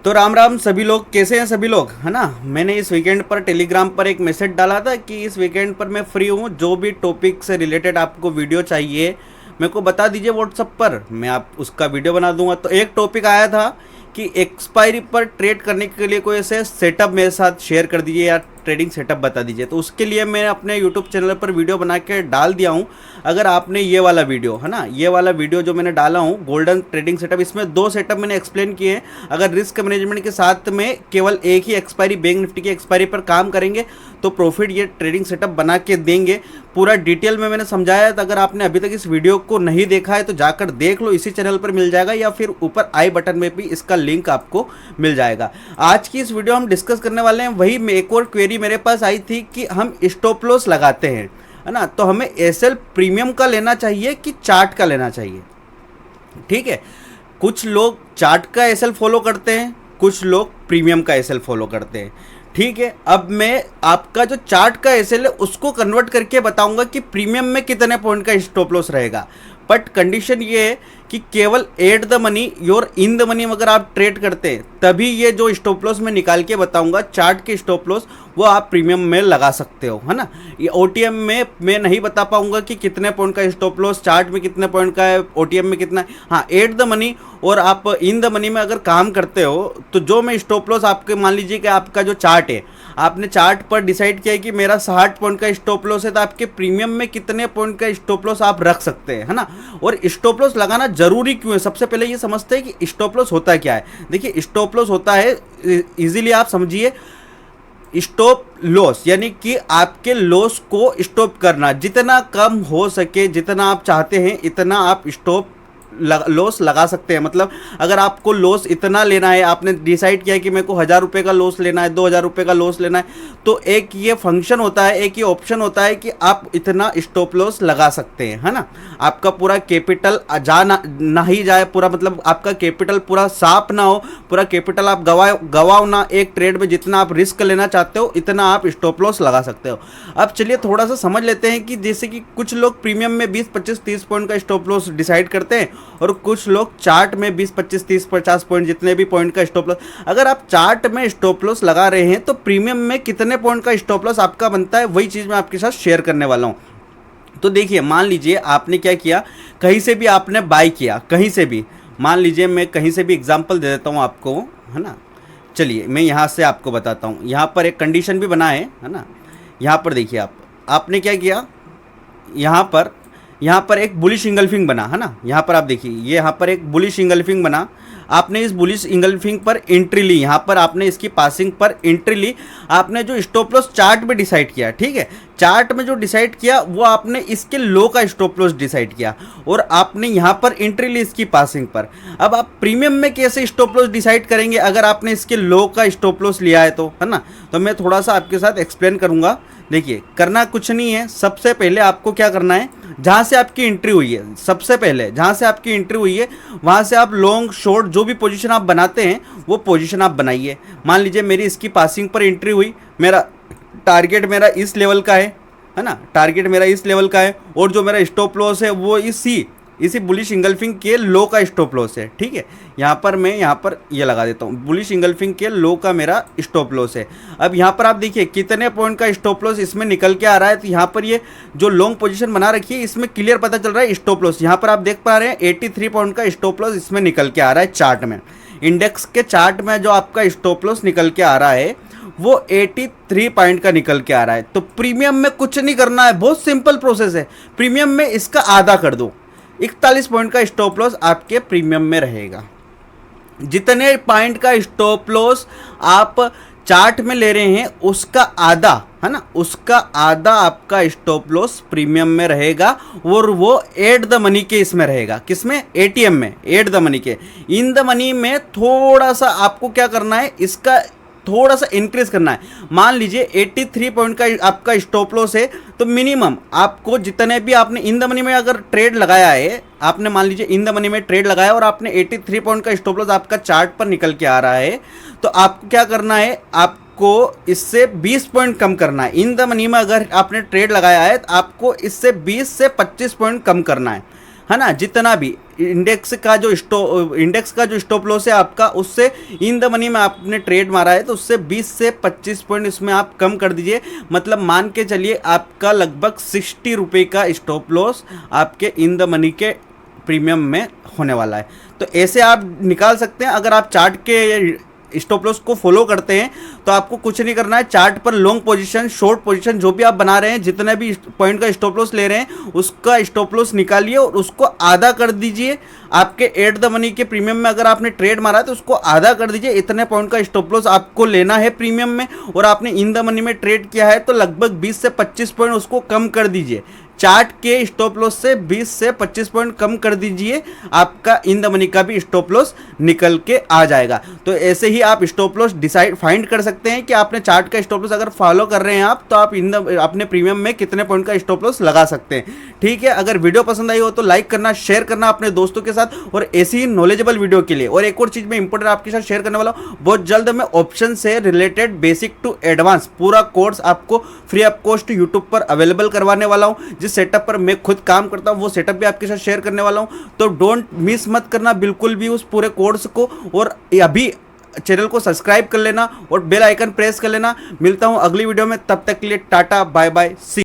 तो राम राम सभी लोग, कैसे हैं सभी लोग, है ना। मैंने इस वीकेंड पर टेलीग्राम पर एक मैसेज डाला था कि इस वीकेंड पर मैं फ्री हूँ, जो भी टॉपिक से रिलेटेड आपको वीडियो चाहिए मेरे को बता दीजिए व्हाट्सअप पर, मैं आप उसका वीडियो बना दूंगा। तो एक टॉपिक आया था कि एक्सपायरी पर ट्रेड करने के लिए कोई ऐसे सेटअप मेरे साथ शेयर कर दीजिए या ट्रेडिंग सेटअप बता दीजिए। तो उसके लिए मैं अपने यूट्यूब चैनल पर वीडियो बना के डाल दिया हूँ। अगर आपने ये वाला वीडियो, है ना, ये वाला वीडियो जो मैंने डाला हूँ गोल्डन ट्रेडिंग सेटअप, इसमें दो सेटअप मैंने एक्सप्लेन किए हैं। अगर रिस्क मैनेजमेंट के साथ में केवल एक ही एक्सपायरी, बैंक निफ्टी की एक्सपायरी पर काम करेंगे तो प्रॉफिट ये ट्रेडिंग सेटअप बना के देंगे। पूरा डिटेल में मैंने समझाया है। तो अगर आपने अभी तक इस वीडियो को नहीं देखा है तो जाकर देख लो, इसी चैनल पर मिल जाएगा या फिर ऊपर आई बटन में भी इसका लिंक आपको मिल जाएगा। आज की इस वीडियो हम डिस्कस करने वाले हैं वही एक और क्वेरी मेरे पास आई थी कि हम स्टॉप लॉस लगाते हैं, है ना, तो हमें एसएल प्रीमियम का लेना चाहिए कि चार्ट का लेना चाहिए। ठीक है, कुछ लोग चार्ट का एसएल फॉलो करते हैं, कुछ लोग प्रीमियम का एसएल फॉलो करते हैं। ठीक है, अब मैं आपका जो चार्ट का एसएल है उसको कन्वर्ट करके बताऊंगा कि प्रीमियम में कितने पॉइंट का स्टॉप लॉस रहेगा। बट कंडीशन ये है कि केवल at the money your in the money अगर आप ट्रेड करते हैं तभी ये जो स्टॉप लॉस मैं निकाल के बताऊंगा चार्ट के स्टॉप लॉस वो आप प्रीमियम में लगा सकते हो, है ना। ये ओटीएम में मैं नहीं बता पाऊंगा कि कितने पॉइंट का स्टॉप लॉस चार्ट में कितने पॉइंट का है, ओटीएम में कितना है। हाँ, एट द मनी और आप इन द मनी में अगर काम करते हो तो जो मैं स्टॉप लॉस आपके, मान लीजिए कि आपका जो चार्ट है, आपने चार्ट पर डिसाइड किया है कि मेरा 60 पॉइंट का स्टॉप लॉस है, तो आपके प्रीमियम में कितने पॉइंट का स्टॉप लॉस आप रख सकते हैं, है ना। और स्टॉप लॉस लगाना जरूरी क्यों है, सबसे पहले ये समझते हैं कि स्टॉप लॉस होता क्या है। देखिए, स्टॉप लॉस होता है, इजीली आप समझिए, स्टॉप लॉस यानी कि आपके लॉस को स्टॉप करना, जितना कम हो सके, जितना आप चाहते हैं इतना आप स्टॉप लॉस लगा सकते हैं। मतलब अगर आपको लॉस इतना लेना है, आपने डिसाइड किया है कि मेरे को 1000 रुपये का लॉस लेना है, 2000 रुपये का लॉस लेना है, तो एक ये फंक्शन होता है, एक ये ऑप्शन होता है कि आप इतना स्टॉप लॉस लगा सकते हैं, है ना। आपका पूरा कैपिटल ना ही जाए पूरा, मतलब आपका कैपिटल पूरा साफ ना हो, पूरा कैपिटल आप गवाओ ना। एक ट्रेड में जितना आप रिस्क लेना चाहते हो इतना आप स्टॉप लॉस लगा सकते हो। अब चलिए थोड़ा सा समझ लेते हैं कि जैसे कि कुछ लोग प्रीमियम में 20, 25, 30 पॉइंट का स्टॉप लॉस डिसाइड करते हैं और कुछ लोग चार्ट में 20, 25, 30, 50 पॉइंट, जितने भी पॉइंट का स्टॉप लॉस। अगर आप चार्ट में स्टॉप लॉस लगा रहे हैं तो प्रीमियम में कितने पॉइंट का स्टॉप लॉस आपका बनता है, वही चीज़ मैं आपके साथ शेयर करने वाला हूं। तो देखिए, मान लीजिए आपने क्या किया, कहीं से भी आपने बाय किया, कहीं से भी, मान लीजिए मैं कहीं से भी एग्जांपल दे देता हूं आपको, है ना। चलिए मैं यहाँ से आपको बताता हूँ, यहाँ पर एक कंडीशन भी बना है ना। यहाँ पर देखिए, आपने क्या किया, यहाँ पर एक बुलिश इंगल्फिंग बना, है ना। यहाँ पर आप देखिए, ये यहाँ पर एक बुलिश इंगल्फिंग बना, आपने इस बुलिश इंगल्फिंग पर एंट्री ली, यहाँ पर आपने इसकी पासिंग पर एंट्री ली, आपने जो स्टॉप लॉस चार्ट में डिसाइड किया, ठीक है, चार्ट में जो डिसाइड किया वो आपने इसके लो का स्टॉप लॉस डिसाइड किया और आपने यहाँ पर एंट्री ली इसकी पासिंग पर। अब आप प्रीमियम में कैसे स्टॉप लॉस डिसाइड करेंगे अगर आपने इसके लो का स्टॉप लॉस लिया है तो, है ना। तो मैं थोड़ा सा आपके साथ एक्सप्लेन करूँगा। देखिए, करना कुछ नहीं है, सबसे पहले आपको क्या करना है, जहाँ से आपकी एंट्री हुई है, सबसे पहले जहाँ से आपकी एंट्री हुई है वहाँ से आप लॉन्ग शॉर्ट जो भी पोजीशन आप बनाते हैं वो पोजीशन आप बनाइए। मान लीजिए मेरी इसकी पासिंग पर एंट्री हुई, मेरा टारगेट मेरा इस लेवल का है ना, टारगेट मेरा इस लेवल का है और जो मेरा स्टॉप लॉस है वो इसी बुलिश इंगल्फिंग के लो का स्टॉप लॉस है। ठीक है, यहाँ पर मैं यहाँ पर ये लगा देता हूँ, बुलिश इंगल्फिंग के लो का मेरा स्टॉप लॉस है। अब यहाँ पर आप देखिए कितने पॉइंट का स्टॉप लॉस इसमें निकल के आ रहा है। तो यहाँ पर ये जो लॉन्ग पोजीशन बना रखी है इसमें क्लियर पता चल रहा है स्टॉप लॉस, यहाँ पर आप देख पा रहे हैं 83 पॉइंट का स्टॉप लॉस इसमें निकल के आ रहा है। चार्ट में, इंडेक्स के चार्ट में जो आपका स्टॉप लॉस निकल के आ रहा है वो 83 पॉइंट का निकल के आ रहा है। तो प्रीमियम में कुछ नहीं करना है, बहुत सिंपल प्रोसेस है। प्रीमियम में इसका आधा कर दो, 41 पॉइंट का स्टॉप लॉस आपके प्रीमियम में रहेगा। जितने पॉइंट का स्टॉप लॉस आप चार्ट में ले रहे हैं उसका आधा, है ना, उसका आधा आपका स्टॉप लॉस प्रीमियम में रहेगा और वो एट द मनी के इसमें रहेगा। किसमें? एटीएम में, एट द मनी के। इन द मनी में थोड़ा सा आपको क्या करना है, इसका थोड़ा सा इंक्रीज करना है। मान लीजिए 83 पॉइंट का आपका स्टॉप लॉस है तो मिनिमम आपको जितने भी आपने इन द मनी में अगर ट्रेड लगाया है, आपने मान लीजिए इन द मनी में ट्रेड लगाया और आपने 83 पॉइंट का स्टॉप लॉस आपका चार्ट पर निकल के आ रहा है, तो आपको क्या करना है, आपको इससे 20 पॉइंट कम करना है। इन द मनी में अगर आपने ट्रेड लगाया है तो आपको इससे 20 से 25 पॉइंट कम करना है। है ना, जितना भी इंडेक्स का जो स्टॉप लॉस है आपका, उससे इन द मनी में आपने ट्रेड मारा है तो उससे 20 से 25 पॉइंट इसमें आप कम कर दीजिए। मतलब मान के चलिए आपका लगभग 60 रुपये का स्टॉप लॉस आपके इन द मनी के प्रीमियम में होने वाला है। तो ऐसे आप निकाल सकते हैं। अगर आप चार्ट के स्टॉप लॉस को फॉलो करते हैं तो आपको कुछ नहीं करना है, चार्ट पर लॉन्ग पोजीशन, शॉर्ट पोजीशन जो भी आप बना रहे हैं, जितने भी पॉइंट का स्टॉप लॉस ले रहे हैं उसका स्टॉप लॉस निकालिए और उसको आधा कर दीजिए। आपके एट द मनी के प्रीमियम में अगर आपने ट्रेड मारा है तो उसको आधा कर दीजिए। इतने पॉइंट का स्टॉप लॉस आपको लेना है प्रीमियम में, और आपने इन द मनी में ट्रेड किया है तो लगभग 20 से 25 पॉइंट उसको कम कर दीजिए। चार्ट के स्टॉप लॉस से 20 से 25 पॉइंट कम कर दीजिए, आपका इन द मनी का भी स्टॉप लॉस निकल के आ जाएगा। तो ऐसे ही आप स्टॉप लॉस फाइंड कर सकते हैं कि आपने चार्ट का स्टॉप लॉस अगर फॉलो कर रहे हैं आप, तो आप अपने प्रीमियम में कितने पॉइंट का स्टॉप लॉस लगा सकते हैं। ठीक है, अगर वीडियो पसंद आई हो तो लाइक करना, शेयर करना अपने दोस्तों के साथ, और ऐसी ही नॉलेजेबल वीडियो के लिए। और एक और चीज मैं इंपॉर्टेंट आपके साथ शेयर करने वाला हूं, बहुत जल्द मैं ऑप्शन से रिलेटेड बेसिक टू एडवांस पूरा कोर्स आपको फ्री ऑफ कॉस्ट यूट्यूब पर अवेलेबल करवाने वाला हूं। जिस सेटअप पर मैं खुद काम करता हूं वो सेटअप भी आपके साथ शेयर करने वाला हूं, तो डोंट मिस मत करना बिल्कुल भी उस पूरे कोर्स को। और अभी चैनल को सब्सक्राइब कर लेना और बेल आइकन प्रेस कर लेना। मिलता हूं अगली वीडियो में, तब तक के लिए टाटा बाय बाय सी।